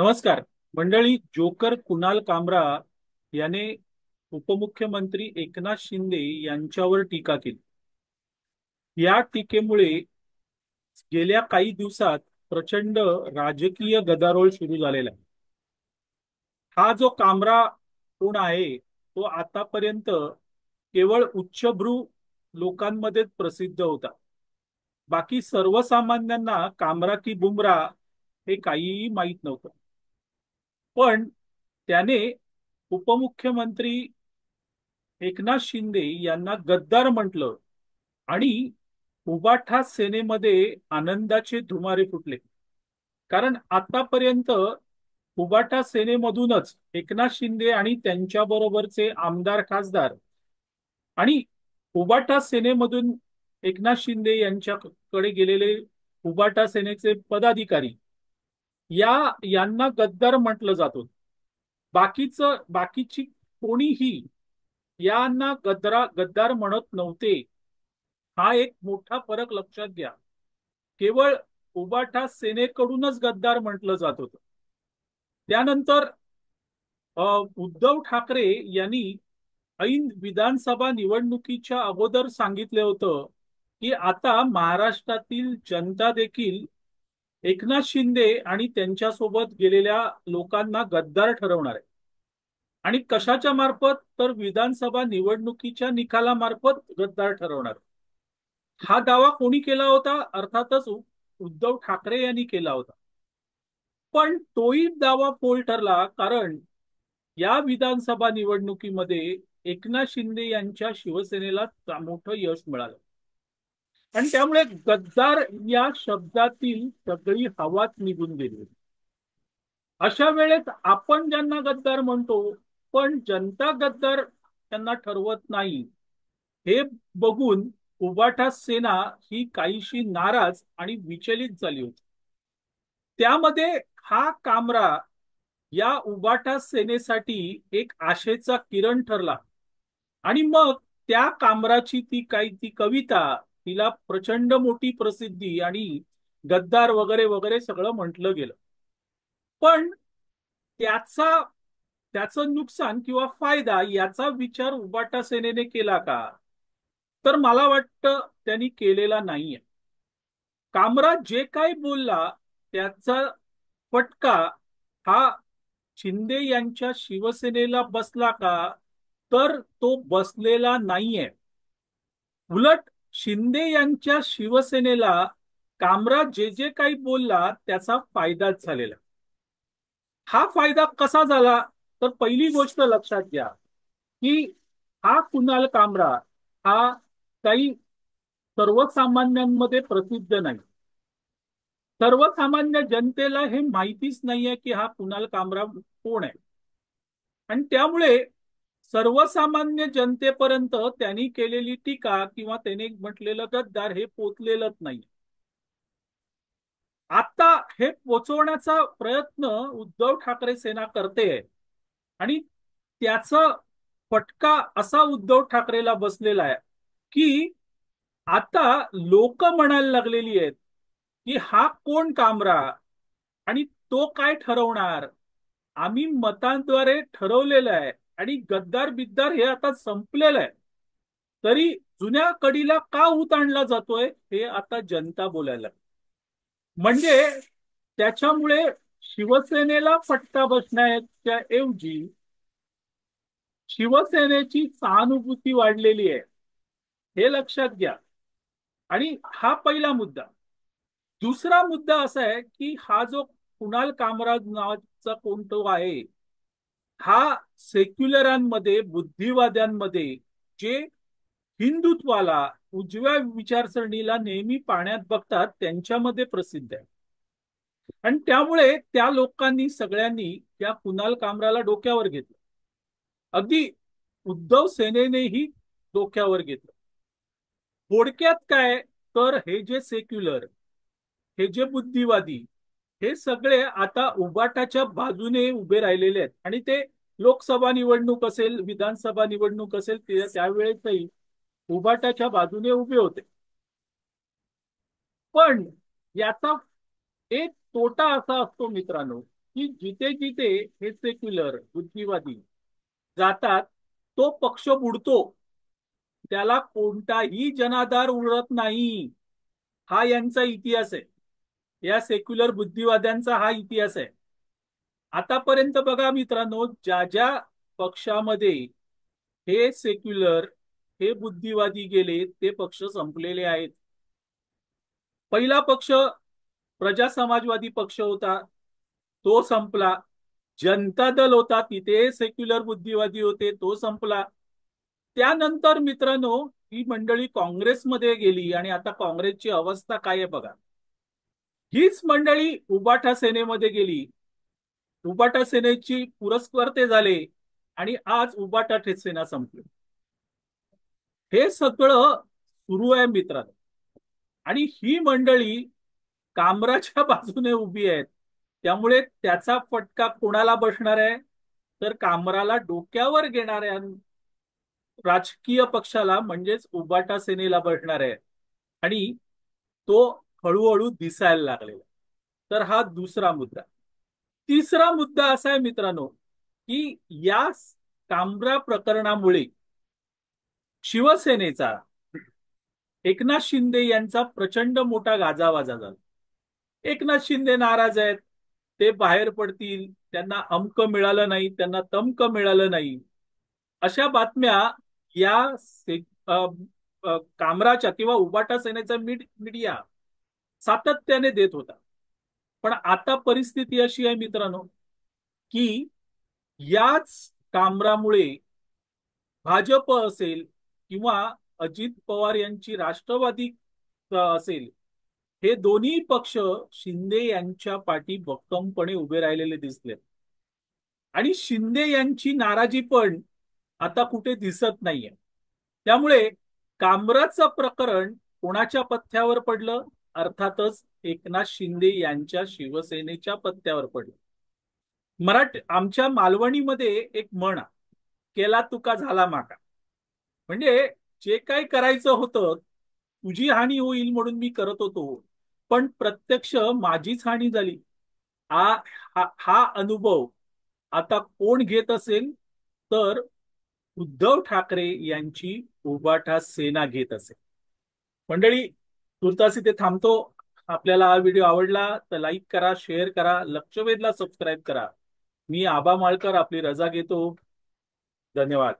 नमस्कार मंडळी. जोकर कुणाल कामरा याने उपमुख्यमंत्री एकनाथ शिंदे यांच्यावर टीका केली. या टीकेमुळे गेल्या काही दिवसात प्रचंड राजकीय गदारोळ सुरू झालेला आहे. हा जो कामरा कोण आहे तो आतापर्यंत केवळ उच्चभ्रू लोकांमध्येच प्रसिद्ध होता. बाकी सर्वसामान्यांना कामरा की बुमरा हे काहीही माहीत नव्हतं. पण त्याने उपमुख्यमंत्री एकनाथ शिंदे यांना गद्दार म्हटलं आणि उबाठा सेनेमध्ये आनंदाचे धुमारे फुटले. कारण आतापर्यंत उबाठा सेनेमधूनच एकनाथ शिंदे आणि त्यांच्या बरोबरचे आमदार खासदार आणि उबाठा सेनेमधून एकनाथ शिंदे यांच्याकडे गेलेले उबाठा सेनेचे पदाधिकारी यांना गद्दार म्हटलं जात होतं. बाकीची कोणीही यांना गद्दार म्हणत नव्हते. हा एक मोठा फरक लक्षात घ्या. केवळ उबाठा सेनेकडूनच गद्दार म्हटलं जात होतं. त्यानंतर उद्धव ठाकरे यांनी ऐन विधानसभा निवडणुकीच्या अगोदर सांगितले होतं की आता महाराष्ट्रातील जनता देखील एकनाथ शिंदे आणि त्यांच्यासोबत गेलेल्या लोकांना गद्दार ठरवणार आहे. आणि कशाच्या मार्फत? तर विधानसभा निवडणुकीच्या निकालामार्फत गद्दार ठरवणार. हा दावा कोणी केला होता? अर्थातच उद्धव ठाकरे यांनी केला होता. पण तोही दावा फोल ठरला, कारण या विधानसभा निवडणुकीमध्ये एकनाथ शिंदे यांच्या शिवसेनेला मोठं यश मिळालं आणि त्यामुळे गद्दार या शब्दातील सगळी हवाच निघून गेली. अशा वेळेस आपण ज्यांना गद्दार म्हणतो पण जनता गद्दार त्यांना ठरवत नाही, हे बघून उबाठा सेना ही काहीशी नाराज आणि विचलित झाली होती. त्यामध्ये हा कामरा या उबाठा सेनेसाठी एक आशेचा किरण ठरला आणि मग त्या कामराची ती कविता, तिला प्रचंड मोठी प्रसिद्धी आणि गद्दार वगैरे वगैरे सगळं म्हटलं गेलं. पण त्याचं नुकसान किंवा फायदा याचा विचार उबाटा सेनेने केला का? तर मला वाटतं त्यांनी केलेला नाहीये. कामरा जे काही बोलला त्याचा फटका हा शिंदे यांच्या शिवसेनेला बसला का? तर तो बसलेला नाहीये. उलट शिंदे यांच्या शिवसेनेला कामरा जे जे काही बोलला त्याचा फायदाच झालेला. हा फायदा कसा झाला? तर पहिली गोष्ट लक्षात घ्या की हा कुणाल कामरा हा काही सर्वसामान्यांमध्ये प्रसिद्ध नाही. सर्वसामान्य जनतेला हे माहितीच नाहीये की हा कुणाल कामरा कोण आहे. आणि त्यामुळे सर्वसामान्य जनतेपर्यंत त्यांनी केलेली टीका किंवा त्याने म्हटलेलं गद्दार हे पोचलेलंच नाही. आता हे पोचवण्याचा प्रयत्न उद्धव ठाकरे सेना करते आणि त्याचा फटका असा उद्धव ठाकरेला बसलेला आहे की आता लोक म्हणायला लागलेली आहेत की हा कोण कामरा आणि तो काय ठरवणार? आम्ही मतांद्वारे ठरवलेलं आहे आणि गद्दार बिद्दार हे आता संपलेलं आहे, तरी जुन्या कडीला का ऊत आणला जातोय हे आता जनता बोलायला. म्हणजे त्याच्यामुळे शिवसेनेला फटका बसण्याच्या ऐवजी शिवसेनेची सहानुभूती वाढलेली आहे, हे लक्षात घ्या. आणि हा पहिला मुद्दा. दुसरा मुद्दा असा आहे की हा जो कुणाल कामराज नावाचा कोणतो आहे, हा सेक्युलरांमध्ये, बुद्धिवाद्यांमध्ये जे हिंदुत्वाला, उजव्या विचारसरणीला नेहमी पाण्यात बघतात त्यांच्यामध्ये प्रसिद्ध आहे. आणि त्यामुळे त्या लोकांनी सगळ्यांनी त्या कुणाल कामराला डोक्यावर घेतलं. अगदी उद्धव सेनेनेही डोक्यावर घेतलं. थोडक्यात काय? तर हे जे सेक्युलर, हे जे बुद्धिवादी, हे सगळे आता उबाटाच्या बाजूने उभे राहिलेले आहेत आणि ते लोकसभा निवडणूक असेल, विधानसभा निवडणूक असेल, त्यावेळेसही उबाटाच्या बाजूने उभे होते. पण याचा एक तोटा असा असतो मित्रांनो की जिथे जिथे हे सेक्युलर बुद्धिवादी जातात तो पक्ष बुडतो, त्याला कोणताही जनाधार उरत नाही. हा यांचा इतिहास आहे. या सेक्युलर बुद्धिवाद्यांचा हा इतिहास आहे. आतापर्यंत बघा मित्रांनो, ज्या ज्या पक्षामध्ये हे सेक्युलर, हे बुद्धिवादी गेले ते पक्ष संपलेले आहेत. पहिला पक्ष प्रजा समाजवादी पक्ष होता, तो संपला. जनता दल होता, तिथे सेक्युलर बुद्धिवादी होते, तो संपला. त्यानंतर मित्रांनो ही मंडळी काँग्रेसमध्ये गेली आणि आता काँग्रेसची अवस्था काय आहे बघा. हीच मंडळी उबाठा सेनेमध्ये गेली, उबाटा सेनेची पुरस्कर्ते झाले आणि आज उबाटा सेना संपली. हे सगळं सुरू आहे मित्रांनो. आणि ही मंडळी कामराच्या बाजूने उभी आहेत. त्यामुळे त्याचा फटका कोणाला बसणार आहे, तर कामराला डोक्यावर घेणाऱ्या राजकीय पक्षाला म्हणजेच उबाटा सेनेला बसणार आहे. आणि तो हळूहळू दिसायला लागलेला. तर हा दुसरा मुद्दा. तिसरा मुद्दा असा आहे मित्रांनो, की या कामरा प्रकरणामुळे शिवसेनेचा, एकनाथ शिंदे यांचा प्रचंड मोठा गाजावाजा झाला. एकनाथ शिंदे नाराज आहेत, ते बाहेर पडतील, त्यांना अमक मिळालं नाही, त्यांना तमक मिळालं नाही, अशा बातम्या या कामराच्या किंवा उबाटा सेनेचा मीडिया सातत्याने देत होता. पण आता परिस्थिती अशी आहे मित्रांनो, की याच कामरामुळे भाजप असेल किंवा अजित पवार यांची राष्ट्रवादी असेल, हे दोन्ही पक्ष शिंदे यांच्या पाठी भक्कमपणे उभे राहिलेले दिसले. आणि शिंदे यांची नाराजी पण आता कुठे दिसत नाहीये. त्यामुळे कामराचं प्रकरण कोणाच्या पथ्यावर पडलं? अर्थातच एकनाथ शिंदे यांच्या शिवसेनेच्या पथ्यावर पडलं. आमच्या मालवणीमध्ये एक म्हण, केला तुका झाला माका. म्हणजे जे काही करायचं होतं, तुझी हानी होईल म्हणून मी करत होतो, पण प्रत्यक्ष माझीच हानी झाली. हा हा अनुभव आता कोण घेत असेल, तर उद्धव ठाकरे यांची उबाठा सेना घेत असेल. मंडळी, तुर्तास इथे थांबतो. आपल्याला हा व्हिडिओ आवडला तर लाईक करा, शेअर करा, लक्षवेधला सबस्क्राईब करा. मी आबा माळकर आपली रजा घेतो. धन्यवाद.